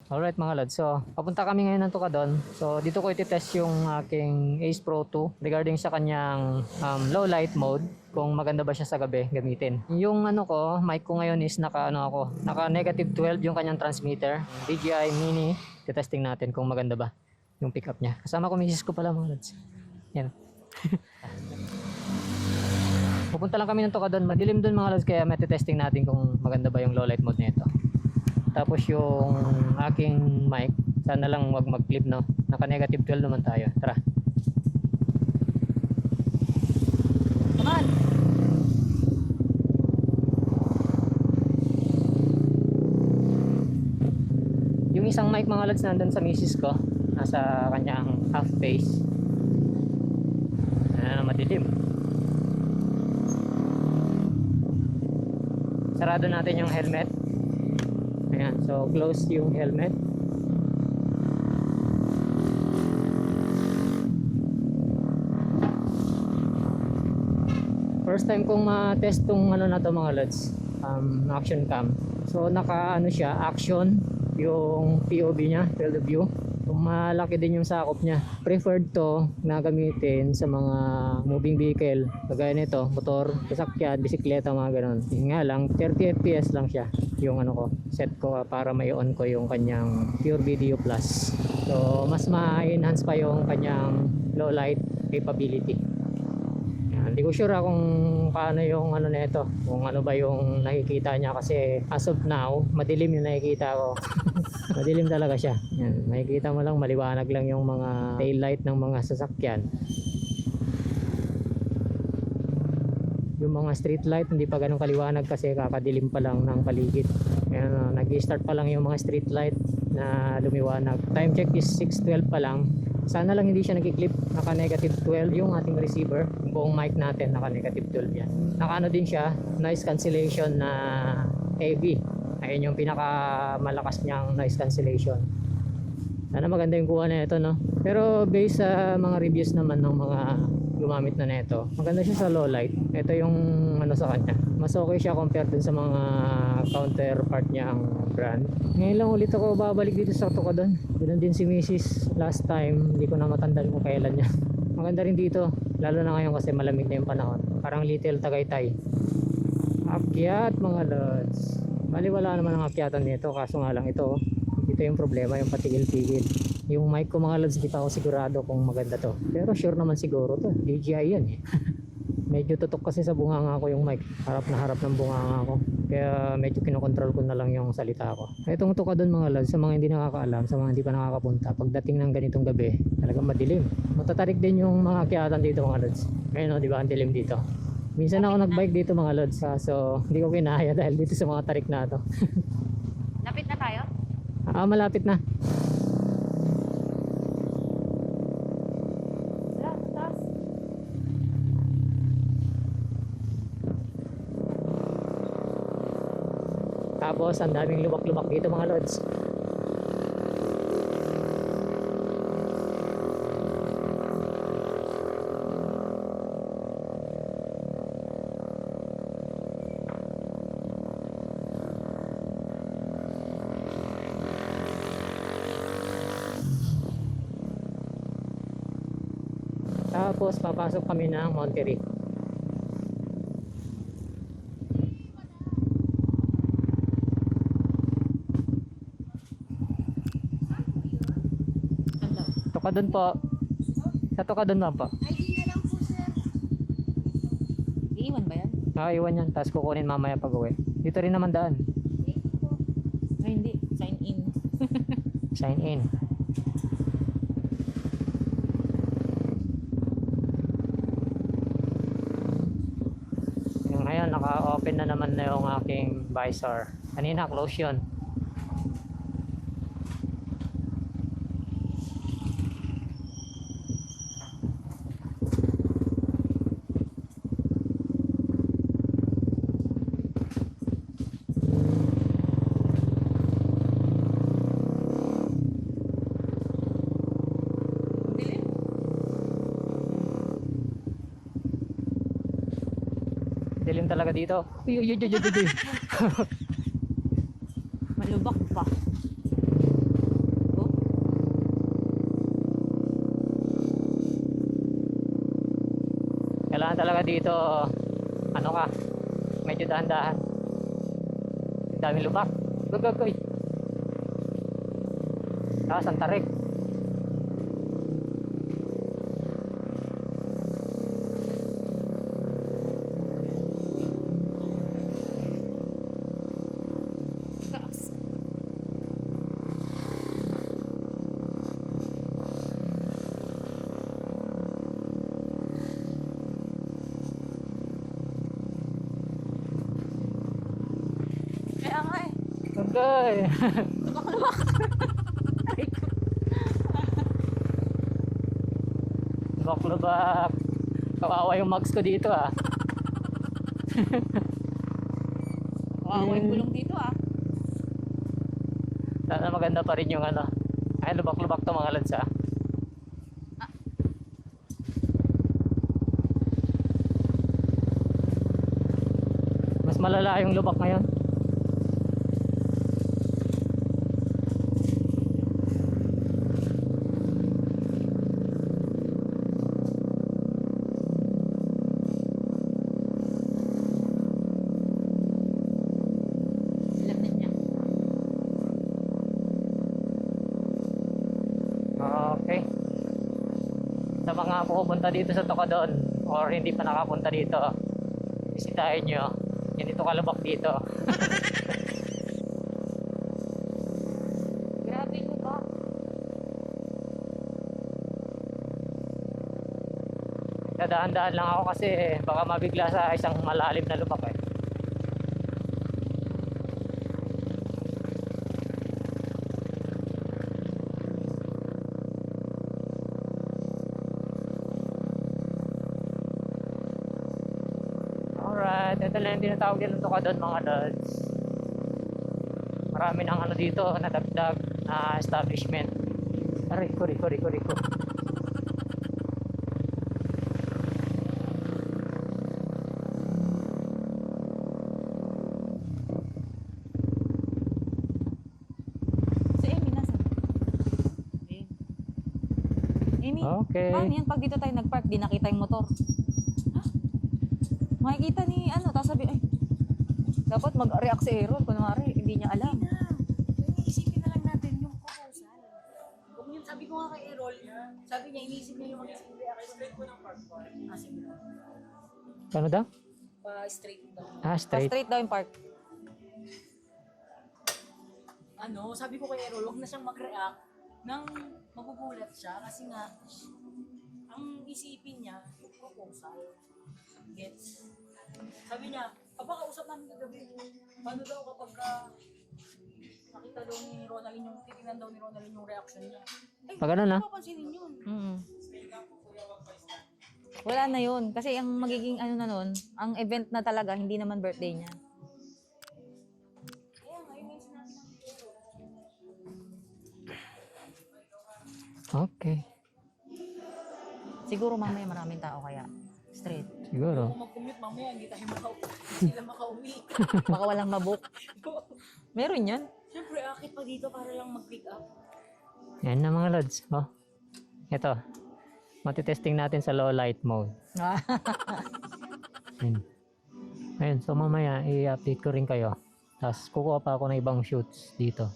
Alright mga lads, so papunta kami ngayon ng Tukadon. So dito ko iti-test yung aking Ace Pro 2 regarding sa kanyang low light mode, kung maganda ba siya sa gabi gamitin. Yung mic ko ngayon is naka negative 12 yung kanyang transmitter, DJI Mini. Testing natin kung maganda ba yung pickup niya. Kasama ko misis ko pala mga lads. Yan. Pupunta lang kami ng Tukadon, madilim dun mga lads, kaya testing natin kung maganda ba yung low light mode nito. Tapos yung aking mic, sana lang wag mag-clip, no? Naka negative 12 naman tayo. Tara. Come on. Yung isang mic mga lads nandun sa misis ko, nasa kanyang half face. Madilim. Sarado natin yung helmet. Ayan, so close yung helmet. First time kong ma-test tong na to mga lods, action cam. So naka siya, action yung POV niya, field of view. So, malaki din yung sakop niya. Preferred to na gamitin sa mga moving vehicle, kagaya nito, motor, sasakyan, bisikleta, mga ganun. Yun nga lang, 30 fps lang siya yung ko, set ko para may on ko yung kanyang Pure Video Plus. So mas ma-enhance pa yung kanyang low light capability. Hindi ko sure kung paano yung nito, kung ano ba yung nakikita niya, kasi as of now madilim yung nakikita ko. Madilim talaga siya. Yan, makikita mo lang, maliwanag lang yung mga tail light ng mga sasakyan. Yung mga street light hindi pa ganun kaliwanag kasi kakadilim pa lang ng paligid. Ayan, nag-start pa lang yung mga street light na lumiwanag. Time check is 6:12 pa lang. Sana lang hindi siya nagki-clip. Naka negative 12 yung ating receiver. Yung buong mic natin naka negative 12 yan. Naka din siya, noise cancellation na heavy. Ayun yung pinaka malakas niyang noise cancellation. Sana maganda yung kuha na ito, no? Pero based sa mga reviews naman ng mga gumamit na nito, maganda siya sa low light. Ito yung sa kanya, mas okay siya compared dun sa mga counterpart niya ang brand. Ngayon lang ulit ako babalik dito sa Tukadon. Doon din si Mrs. last time, hindi ko na matandaan kung kailan niya. Maganda rin dito, lalo na ngayon kasi malamig na yung panahon. Parang Little Tagaytay. Akyat mga lods. Bali wala naman ang akyatan nito, kaso nga lang ito yung problema, yung patigil-tigil. Yung mic ko mga lods, di pa ako sigurado kung maganda to, pero sure naman siguro to, DJI yan eh. Medyo tutok kasi sa bunganga ko yung mic, harap na harap ng bunganga ko, kaya medyo kinokontrol ko na lang yung salita ko. Itong Tukadon mga lods, sa mga hindi nakakaalam, sa mga hindi pa nakakapunta, pagdating ng ganitong gabi talagang madilim, matatarik din yung mga akyatan dito mga lods. Ngayon o, di ba ang dilim dito. Minsan ako nagbike dito mga lods, so hindi ko kinaya dahil dito sa mga tarik na to. Lapit na tayo? Malapit na. Wala, taas. Tapos ang daming lubak-lubak dito mga lods. Tapos papasok kami ng Monterey. Tukadon po. Sa Tukadon lang po. ID na lang po, sir. Iiwan ba yan? Iwan yan, tapos kukunin mamaya pag uwi. Dito rin naman daan. Ay, hindi. Sign in. Sign in. Ngayon naka-open na naman na yung aking visor. Kanina close yun. Dilim? Dilim talaga dito. Uy, uy, uy, uy, uy, uy. Malubak pa. talaga dito, ano ka, medyo dahan-dahan. Ang daming lubak. Goy. Taas ang tarik. Taas. Kaya nga eh. Okay. Lubak-lubak. Lubak. Kawawa yung mags ko dito ah. Wow, yung gulong dito ah. Sana maganda pa rin yung ano. Ay, lubak to mga lads ah. Mas malala yung lubak ngayon. Alam na niya. Okay. Sa mga pupunta dito sa Tocadon or hindi pa nakapunta dito, bisitahin nyo. Ganito kalubak dito. Grabe yung lubak. Dadaan-daan lang ako kasi baka mabigla sa isang malalim na lubak eh. Alright, ito lang yung tinatawag din ng Tocadon mga lods. Marami ng ano dito, nadagdag na establishment. Riko. Si Amy nasan? Amy, Okay. paano yan pag dito tayo nagpark, di nakita yung motor? Makikita ni ano, tapos sabi, ay, dapat mag-react si Aaron, kunwari, hindi niya alam. Iisipin na lang natin yung proposal. Kung yun, sabi ko nga kay Errol, sabi niya, iniisip niya yung mag-isip reaction. Straight ko ng park. Sige. Ano daw? Straight daw. Straight. Straight daw yung park. Ano, sabi ko kay Errol, huwag na siyang mag-react nang magugulat siya kasi nga, ang isipin niya, proposal. Gets? Sabi niya, kausap namin kagabi, paano daw kapag nakita daw ni Ronaldin yung, titignan daw ni Ronaldin yung reaction niya. Ay, Pag ano na? papansinin yun. Wala na yun. Kasi ang magiging ano na nun, ang event na talaga, hindi naman birthday niya. Kaya nga, yun yung sinabi ng Errol. Okay. Siguro mamaya maraming tao kaya. Straight. Siguro. Kung mag-commute mamaya, hindi sila makauwi. Baka walang mabook. Meron yan. Siyempre, akit pa dito para lang mag-pick up. Yan na mga lods. Oh. Ito. Matitesting natin sa low light mode. Ayun. So mamaya i-update ko rin kayo. Tapos kukuha pa ako ng ibang shoots dito.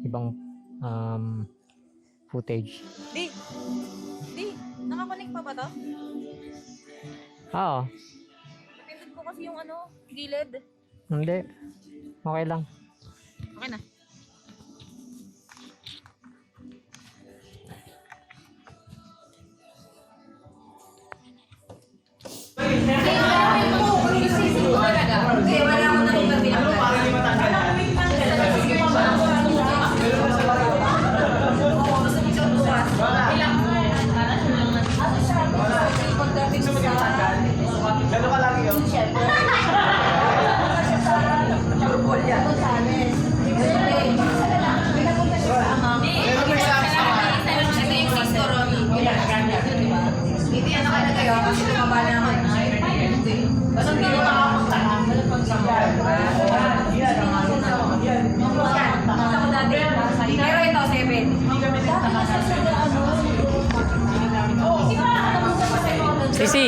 Ibang footage. Di, nakakonect pa ba to? Oo. Napindot ko kasi yung ano, gilid. Hindi. Okay lang. Okay na. Pero ito, 7. Sisi.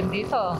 dilim dito.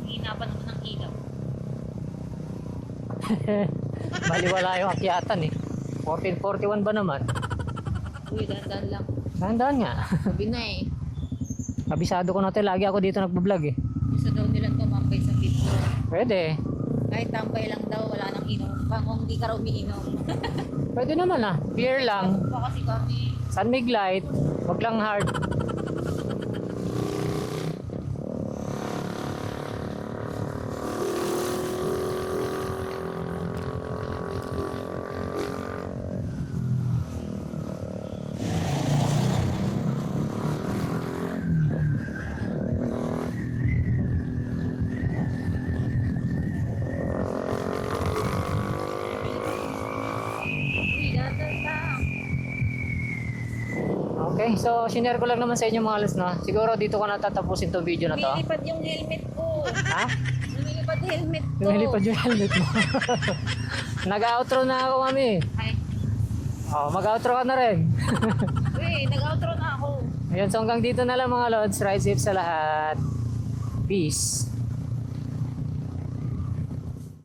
Hina pa naman ng ilaw. Baliwala yung akyatan eh. 1441 ba naman? Uy, dandan lang. Dahan-dahan nga. Sabi na eh. Kabisado ko na ito. Lagi ako dito nagbablog eh. Gusto daw nilang tumambay sa video. Pwede. Kahit tambay lang daw, wala nang inom. Kung hindi ka raw umiinom. Pwede naman ah. Beer lang. Pa kasi kami. San Mig Light. Wag lang hard. Uy, dandan lang. Okay, so sinare ko lang naman sa inyo mga alas na. Siguro dito ko natatapusin tong video na to. Lumilipad yung helmet ko. Ha? Lumilipad yung helmet ko. Lumilipad yung helmet mo. Nag-outro na ako, mami. Ay, Oh, mag-outro ka na rin. uy, nag-outro na ako. Ayun, so hanggang dito na lang mga lods. Ride safe sa lahat. Peace.